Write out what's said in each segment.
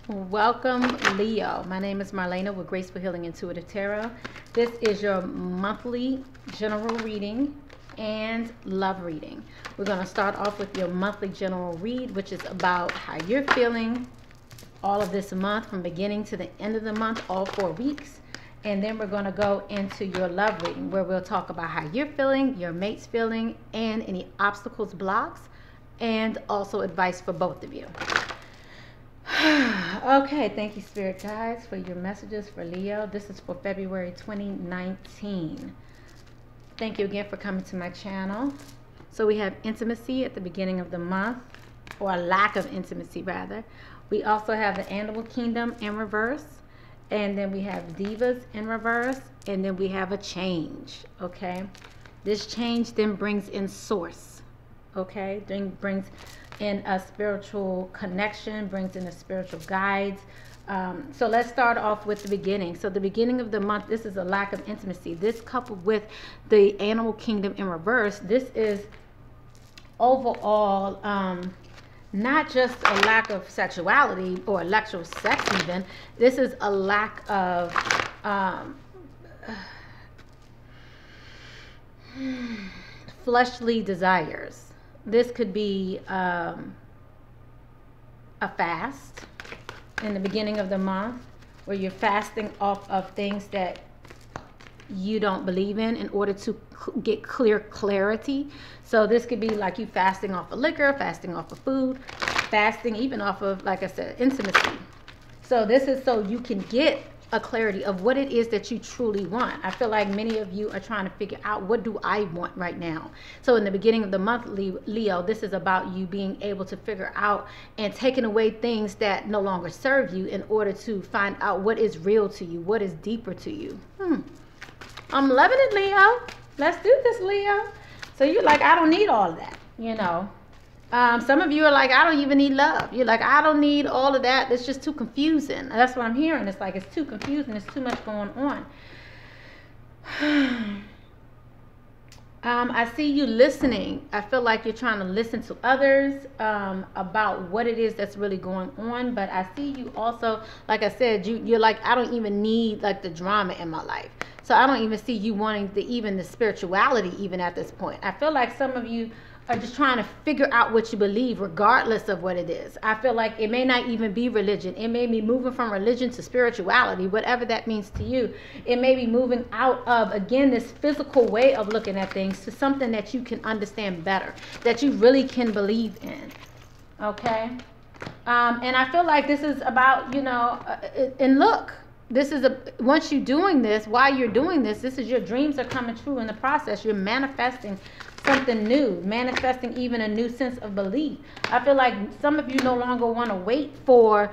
Welcome, Leo. My name is Marlena with Graceful Healing Intuitive Tarot. This is your monthly general reading and love reading. We're going to start off with your monthly general read, which is about how you're feeling all of this month, from beginning to the end of the month, all 4 weeks. And then we're going to go into your love reading, where we'll talk about how you're feeling, your mate's feeling, and any obstacles, blocks, and also advice for both of you. Okay, thank you, Spirit Guides, for your messages for Leo. This is for February 2019. Thank you again for coming to my channel. So we have intimacy at the beginning of the month, or a lack of intimacy, rather. We also have the Animal Kingdom in reverse, and then we have Divas in reverse, and then we have a change, okay? This change then brings in Source, okay? Then brings in a spiritual connection, brings in a spiritual guides. So let's start off with the beginning. So the beginning of the month, this is a lack of intimacy. This coupled with the Animal Kingdom in reverse, this is overall not just a lack of sexuality or electro sex even. This is a lack of fleshly desires. This could be a fast in the beginning of the month, where you're fasting off of things that you don't believe in order to get clarity. So this could be like you fasting off of liquor, fasting off of food, fasting even off of, like I said, intimacy. So this is so you can get a clarity of what it is that you truly want. I feel like many of you are trying to figure out, what do I want right now? So in the beginning of the month, Leo, this is about you being able to figure out and taking away things that no longer serve you in order to find out what is real to you, what is deeper to you. I'm loving it, Leo. Let's do this, Leo. So you're like, I don't need all of that, you know. Some of you are like, I don't even need love. You're like, I don't need all of that. It's just too confusing. That's what I'm hearing. It's like, it's too confusing. There's too much going on. I see you listening. I feel like you're trying to listen to others about what it is that's really going on. But I see you also, like I said, you're like, I don't even need like the drama in my life. So I don't even see you wanting even the spirituality even at this point. I feel like some of you are just trying to figure out what you believe regardless of what it is. I feel like it may not even be religion. It may be moving from religion to spirituality, whatever that means to you. It may be moving out of, again, this physical way of looking at things to something that you can understand better, that you really can believe in, okay? And I feel like this is about, you know, and look, this is once you're doing this, while you're doing this, this is your dreams are coming true in the process. You're manifesting something new, manifesting even a new sense of belief. I feel like some of you no longer want to wait for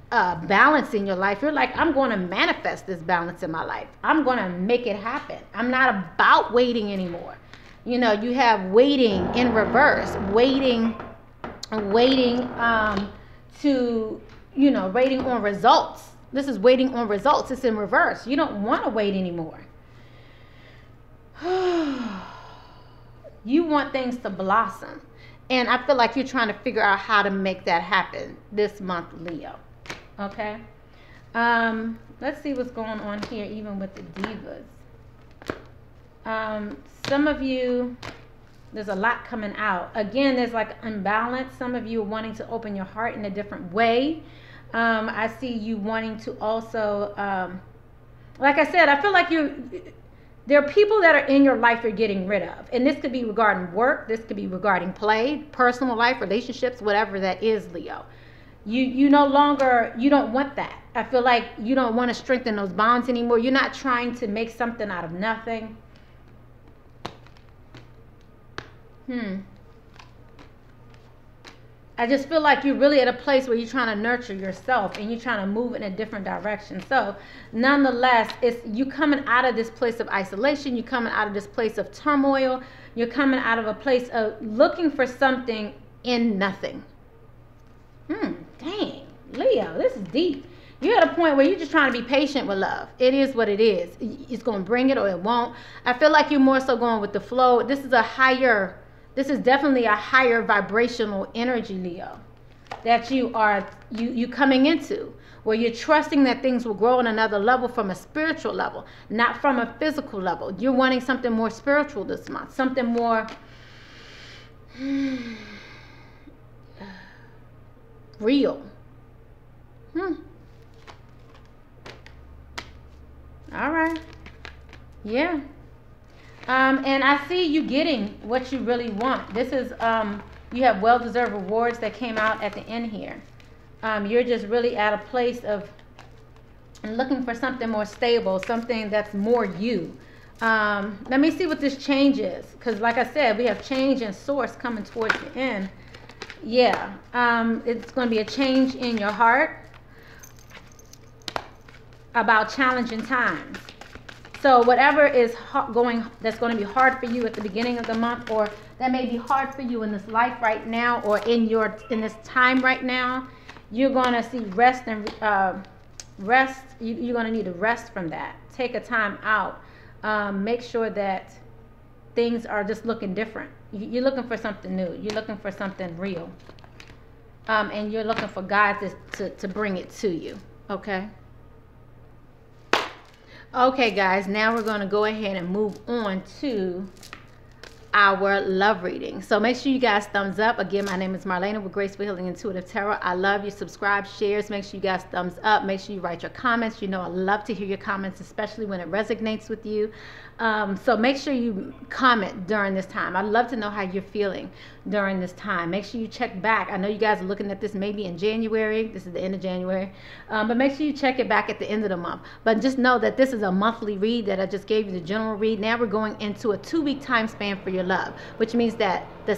balance in your life. You're like, I'm going to manifest this balance in my life. I'm going to make it happen. I'm not about waiting anymore. You know, you have waiting in reverse, waiting to, you know, waiting on results. This is waiting on results. It's in reverse. You don't want to wait anymore. You want things to blossom. And I feel like you're trying to figure out how to make that happen this month, Leo. Okay? Let's see what's going on here, even with the divas. Some of you, there's a lot coming out. Again, there's like imbalance. Some of you are wanting to open your heart in a different way. I see you wanting to also, like I said, I feel like there are people that are in your life you're getting rid of. And this could be regarding work. This could be regarding play, personal life, relationships, whatever that is, Leo. You no longer, you don't want that. I feel like you don't want to strengthen those bonds anymore. You're not trying to make something out of nothing. I just feel like you're really at a place where you're trying to nurture yourself and you're trying to move in a different direction. So nonetheless, it's you coming out of this place of isolation. You're coming out of this place of turmoil. You're coming out of a place of looking for something in nothing. Dang, Leo, this is deep. You're at a point where you're just trying to be patient with love. It is what it is. It's going to bring it or it won't. I feel like you're more so going with the flow. This is definitely a higher vibrational energy, Leo. that you coming into, where you're trusting that things will grow on another level, from a spiritual level, not from a physical level. You're wanting something more spiritual this month, something more real. All right. Yeah. And I see you getting what you really want. This is, you have well-deserved rewards that came out at the end here. You're just really at a place of looking for something more stable, something that's more you. Let me see what this change is, because like I said, we have change and source coming towards the end. Yeah, it's going to be a change in your heart about challenging times. So whatever is that's going to be hard for you at the beginning of the month, or that may be hard for you in this life right now, or in this time right now, you're going to see rest and rest. You're going to need to rest from that. Take a time out. Make sure that things are just looking different. You're looking for something new. You're looking for something real. And you're looking for God to bring it to you. Okay? Okay, guys. Now we're going to go ahead and move on to our love reading. So make sure you guys thumbs up. Again, my name is Marlena with Graceful Healing Intuitive Tarot. I love you. Subscribe, shares. Make sure you guys thumbs up. Make sure you write your comments. You know I love to hear your comments, especially when it resonates with you. So make sure you comment during this time. I'd love to know how you're feeling during this time. Make sure you check back. I know you guys are looking at this maybe in January. This is the end of January. But make sure you check it back at the end of the month. But just know that this is a monthly read that I just gave you, the general read. Now we're going into a 2-week time span for your love, which means that the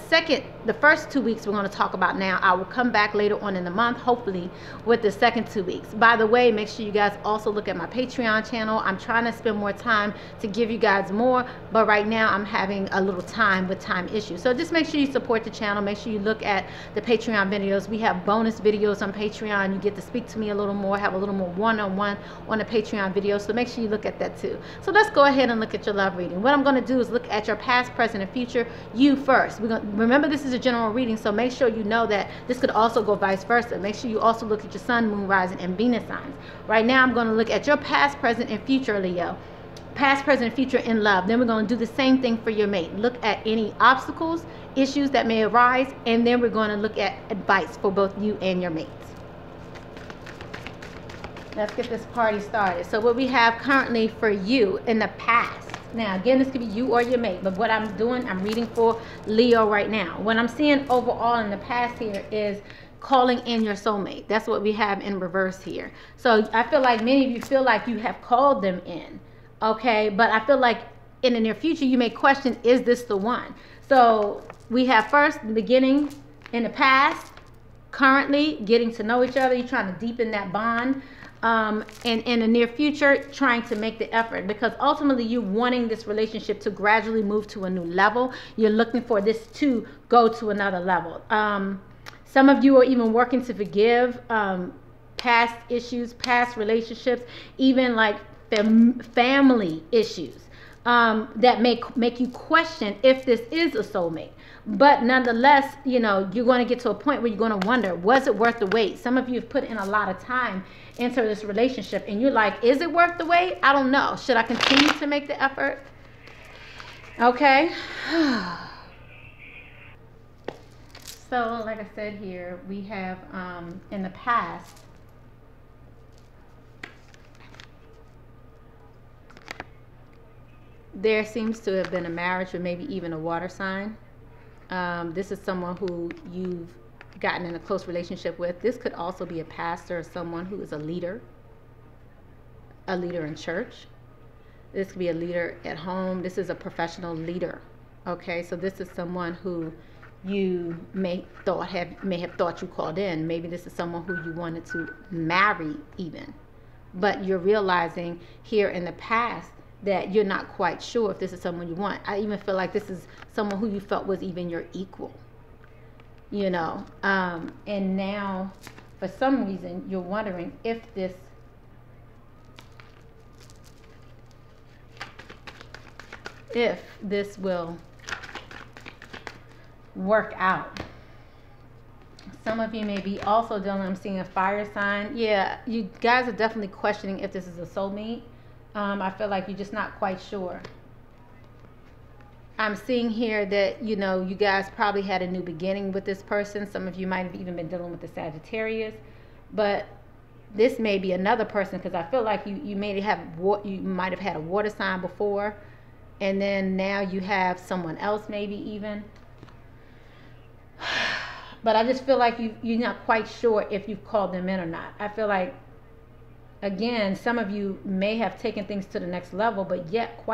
first 2 weeks we're going to talk about now. I will come back later on in the month, hopefully, with the second 2 weeks. By the way, make sure you guys also look at my Patreon channel. I'm trying to spend more time to give you guys more, but right now I'm having a little time with time issues. So just make sure you support the channel. Make sure you look at the Patreon videos. We have bonus videos on Patreon. You get to speak to me a little more, have a little more one-on-one on the Patreon videos. So make sure you look at that too. So let's go ahead and look at your love reading. What I'm going to do is look at your past, present, and future. You first. Remember, this is a general reading, so make sure you know that this could also go vice versa. Make sure you also look at your sun, moon, rising, and Venus signs. Right now, I'm going to look at your past, present, and future, Leo. Past, present, and future in love. Then we're going to do the same thing for your mate. Look at any obstacles, issues that may arise, and then we're going to look at advice for both you and your mates. Let's get this party started. So what we have currently for you in the past. Now, again, this could be you or your mate, but what I'm doing, I'm reading for Leo right now. What I'm seeing overall in the past here is calling in your soulmate. That's what we have in reverse here. So I feel like many of you feel like you have called them in, okay? But I feel like in the near future, you may question, is this the one? So we have first, the beginning in the past, currently getting to know each other. You're trying to deepen that bond. And in the near future, trying to make the effort, because ultimately you're wanting this relationship to gradually move to a new level. You're looking for this to go to another level. Some of you are even working to forgive past issues, past relationships, even like family issues that make you question if this is a soulmate. But nonetheless, you know, you're going to get to a point where you're going to wonder, was it worth the wait? Some of you have put in a lot of time into this relationship, and you're like, is it worth the wait? I don't know. Should I continue to make the effort? Okay. So, like I said here, we have in the past, there seems to have been a marriage, or maybe even a water sign. This is someone who you've gotten in a close relationship with. This could also be a pastor or someone who is a leader in church. This could be a leader at home. This is a professional leader. Okay, so this is someone who you may have thought you called in. Maybe this is someone who you wanted to marry even, but you're realizing here in the past that you're not quite sure if this is someone you want. I even feel like this is someone who you felt was even your equal, you know. And now, for some reason, you're wondering if this will work out. Some of you may be also dealing, I'm seeing a fire sign. Yeah, you guys are definitely questioning if this is a soulmate. I feel like you're just not quite sure. I'm seeing here that, you know, you guys probably had a new beginning with this person. Some of you might have even been dealing with the Sagittarius. But this may be another person, because I feel like you might have had a water sign before. And then now you have someone else maybe even. But I just feel like you're not quite sure if you've called them in or not. I feel like, again, some of you may have taken things to the next level, but yet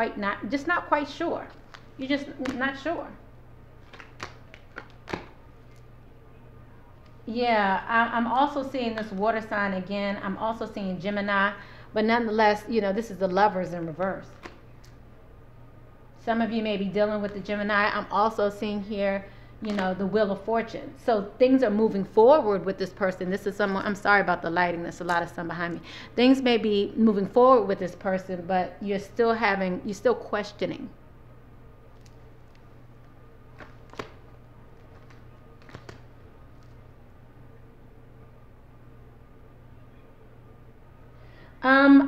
just not quite sure. You're just not sure. Yeah, I'm also seeing this water sign again. I'm also seeing Gemini. But nonetheless, you know, this is the Lovers in reverse. Some of you may be dealing with the Gemini. I'm also seeing here, you know, the Wheel of Fortune. So things are moving forward with this person. This is someone, I'm sorry about the lighting. There's a lot of sun behind me. Things may be moving forward with this person, but you're still questioning.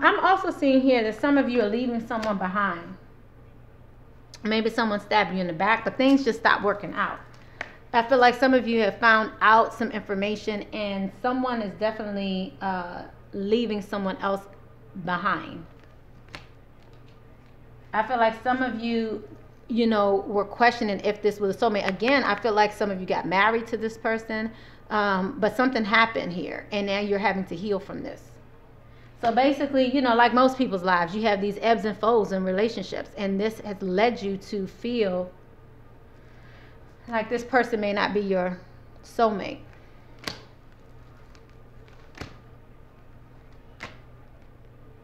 I'm also seeing here that some of you are leaving someone behind. Maybe someone stabbed you in the back, but things just stopped working out. I feel like some of you have found out some information, and someone is definitely leaving someone else behind. I feel like some of you, you know, were questioning if this was a soulmate. Again, I feel like some of you got married to this person, but something happened here, and now you're having to heal from this. So basically, you know, like most people's lives, you have these ebbs and flows in relationships, and this has led you to feel like this person may not be your soulmate.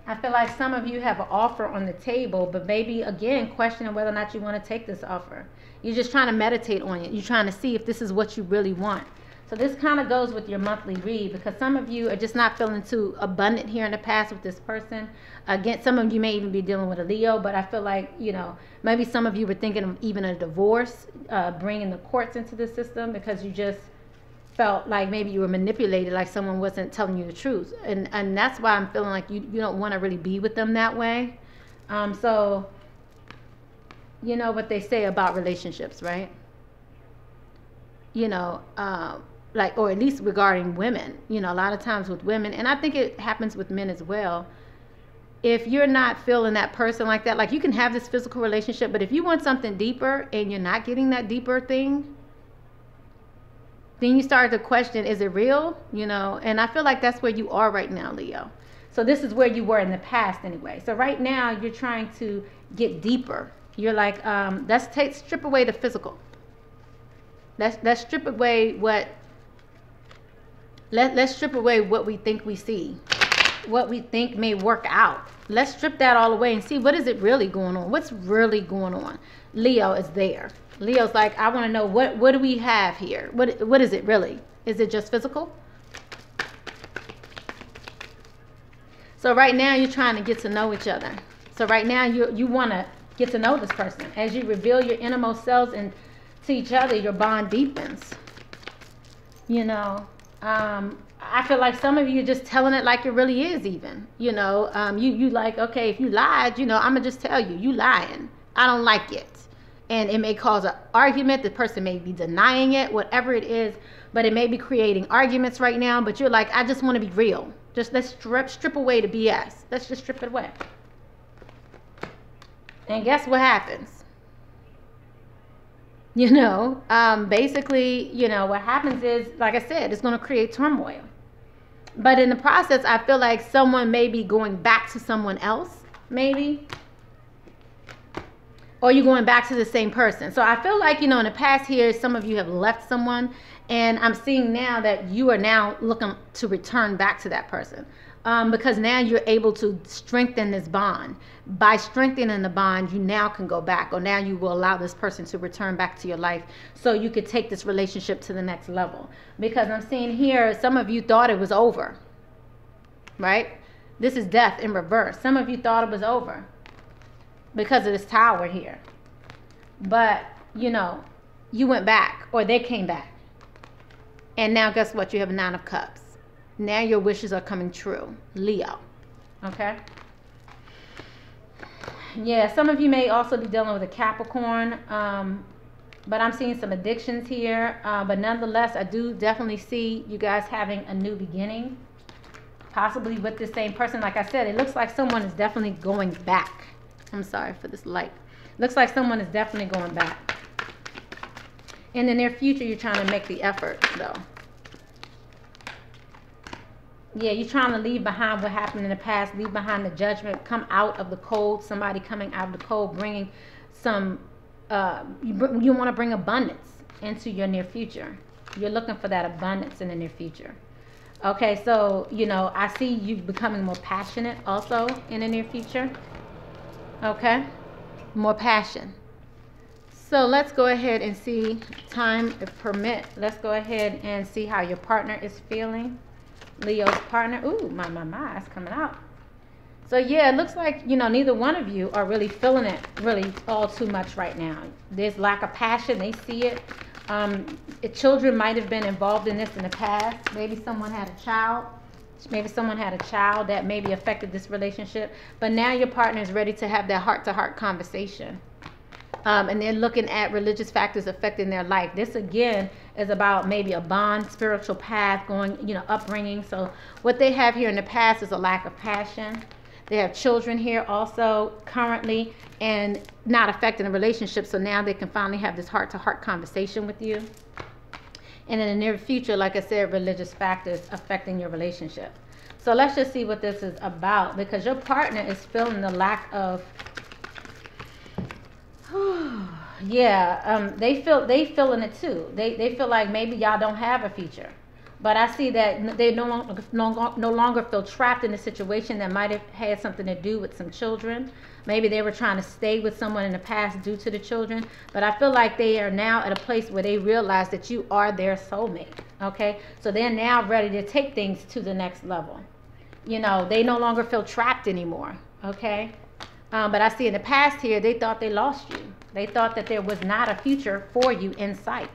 I feel like some of you have an offer on the table, but maybe, again, questioning whether or not you want to take this offer. You're just trying to meditate on it. You're trying to see if this is what you really want. So this kind of goes with your monthly read, because some of you are just not feeling too abundant here in the past with this person. Again, some of you may even be dealing with a Leo, but I feel like, you know, maybe some of you were thinking of even a divorce, bringing the courts into the system, because you just felt like maybe you were manipulated, like someone wasn't telling you the truth. And that's why I'm feeling like you don't want to really be with them that way. So, you know what they say about relationships, right? You know, like, or at least regarding women, you know, a lot of times with women, and I think it happens with men as well. If you're not feeling that person like that, like you can have this physical relationship, but if you want something deeper and you're not getting that deeper thing, then you start to question, is it real? You know, and I feel like that's where you are right now, Leo. So this is where you were in the past anyway. So right now you're trying to get deeper. You're like, strip away the physical. Let's strip away what let's strip away what we think we see, what we think may work out. Let's strip that all away and see what is it really going on. What's really going on? Leo is there. Leo's like, I want to know what do we have here? What is it really? Is it just physical? So right now you're trying to get to know each other. So right now you want to get to know this person. As you reveal your innermost selves and to each other, your bond deepens. You know, I feel like some of you are just telling it like it really is even. You know, you like, okay, if you lied, you know, I'm going to just tell you lying. I don't like it. And it may cause an argument. The person may be denying it, whatever it is. But it may be creating arguments right now. But you're like, I just want to be real. Just let's strip away the BS. Let's just strip it away. And guess what happens? You know, basically, you know, what happens is, like I said, it's going to create turmoil. But in the process, I feel like someone may be going back to someone else, maybe. Or you're going back to the same person. So I feel like, you know, in the past here, some of you have left someone. And I'm seeing now that you are now looking to return back to that person. Because now you're able to strengthen this bond. By strengthening the bond, you now can go back, or now you will allow this person to return back to your life so you could take this relationship to the next level. Because I'm seeing here, some of you thought it was over, right? This is death in reverse. Some of you thought it was over because of this tower here. But, you know, you went back, or they came back. And now guess what? You have a 9 of Cups. Now your wishes are coming true, Leo. Okay. Yeah, some of you may also be dealing with a Capricorn, but I'm seeing some addictions here. But nonetheless, I do definitely see you guys having a new beginning, possibly with the same person. Like I said, it looks like someone is definitely going back. I'm sorry for this light. Looks like someone is definitely going back. In the near future, you're trying to make the effort, though. Yeah, you're trying to leave behind what happened in the past, leave behind the judgment, come out of the cold, somebody coming out of the cold, bringing some, you want to bring abundance into your near future. You're looking for that abundance in the near future. Okay, so, you know, I see you becoming more passionate also in the near future. Okay, more passion. So let's go ahead and see, time if permit, let's go ahead and see how your partner is feeling. Leo's partner. Ooh, my, it's coming out. So yeah, it looks like, you know, neither one of you are really feeling it really all too much right now. There's lack of passion. They see it. Children might have been involved in this in the past. Maybe someone had a child. Maybe someone had a child that maybe affected this relationship. But now your partner is ready to have that heart-to-heart conversation. And they're looking at religious factors affecting their life. This again is about maybe a bond, spiritual path, going, you know, upbringing. So what they have here in the past is a lack of passion. They have children here also currently and not affecting the relationship. So now they can finally have this heart-to-heart conversation with you. And in the near future, like I said, religious factors affecting your relationship. So let's just see what this is about, because your partner is feeling the lack of, yeah, they feeling it too. They feel like maybe y'all don't have a future. But I see that they no longer feel trapped in a situation that might have had something to do with some children. Maybe they were trying to stay with someone in the past due to the children. But I feel like they are now at a place where they realize that you are their soulmate. Okay? So they're now ready to take things to the next level. You know, they no longer feel trapped anymore. Okay? But I see in the past here, they thought they lost you. They thought that there was not a future for you in sight.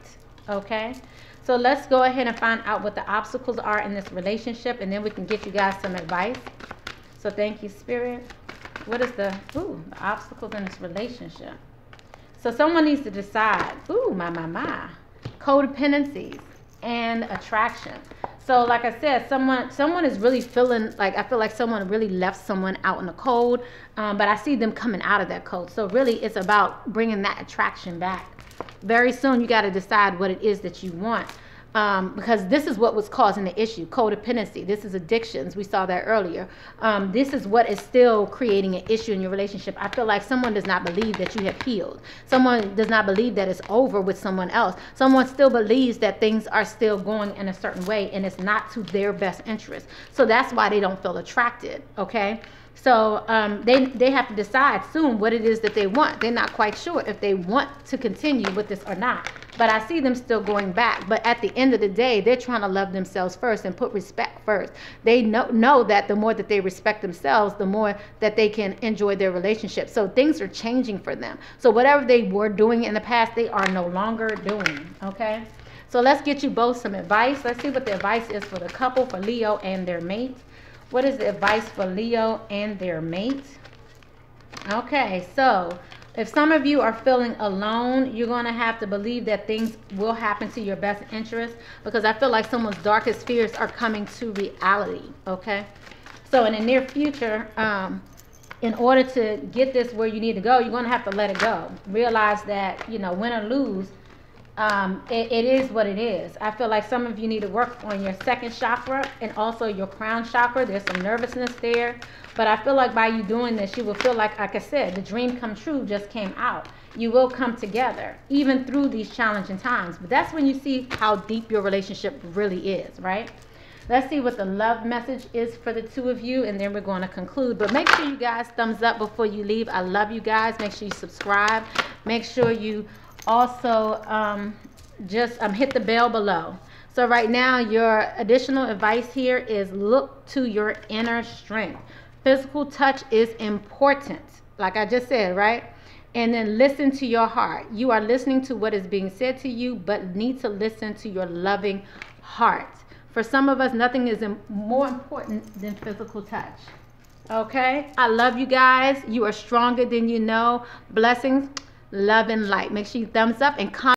Okay? So let's go ahead and find out what the obstacles are in this relationship, and then we can get you guys some advice. So thank you, Spirit. What is the obstacles in this relationship? So someone needs to decide. My. Codependencies and attraction. So like I said, someone is really feeling like, I feel like someone really left someone out in the cold, but I see them coming out of that cold. So really it's about bringing that attraction back. Very soon you got to decide what it is that you want, because this is what was causing the issue, codependency. This is addictions. We saw that earlier. This is what is still creating an issue in your relationship. I feel like someone does not believe that you have healed. Someone does not believe that it's over with someone else. Someone still believes that things are still going in a certain way and it's not to their best interest. So that's why they don't feel attracted, okay? So they have to decide soon what it is that they want. They're not quite sure if they want to continue with this or not. But I see them still going back. But at the end of the day, they're trying to love themselves first and put respect first. They know that the more that they respect themselves, the more that they can enjoy their relationship. So things are changing for them. So whatever they were doing in the past, they are no longer doing. Okay? So let's get you both some advice. Let's see what the advice is for the couple, for Leo and their mate. What is the advice for Leo and their mate? Okay, so if some of you are feeling alone, you're going to have to believe that things will happen to your best interest, because I feel like someone's darkest fears are coming to reality, okay? So in the near future, in order to get this where you need to go, you're going to have to let it go. Realize that, you know, win or lose, it is what it is. I feel like some of you need to work on your second chakra and also your crown chakra. There's some nervousness there. But I feel like by you doing this, you will feel like I said, the dream come true just came out. You will come together, even through these challenging times. But that's when you see how deep your relationship really is, right? Let's see what the love message is for the two of you, and then we're going to conclude. But make sure you guys thumbs up before you leave. I love you guys. Make sure you subscribe. Make sure you also hit the bell below. So right now, your additional advice here is look to your inner strength. Physical touch is important, like I just said, right? And then listen to your heart. You are listening to what is being said to you, but need to listen to your loving heart. For some of us, nothing is more important than physical touch. Okay? I love you guys. You are stronger than you know. Blessings, love, and light. Make sure you thumbs up and comment.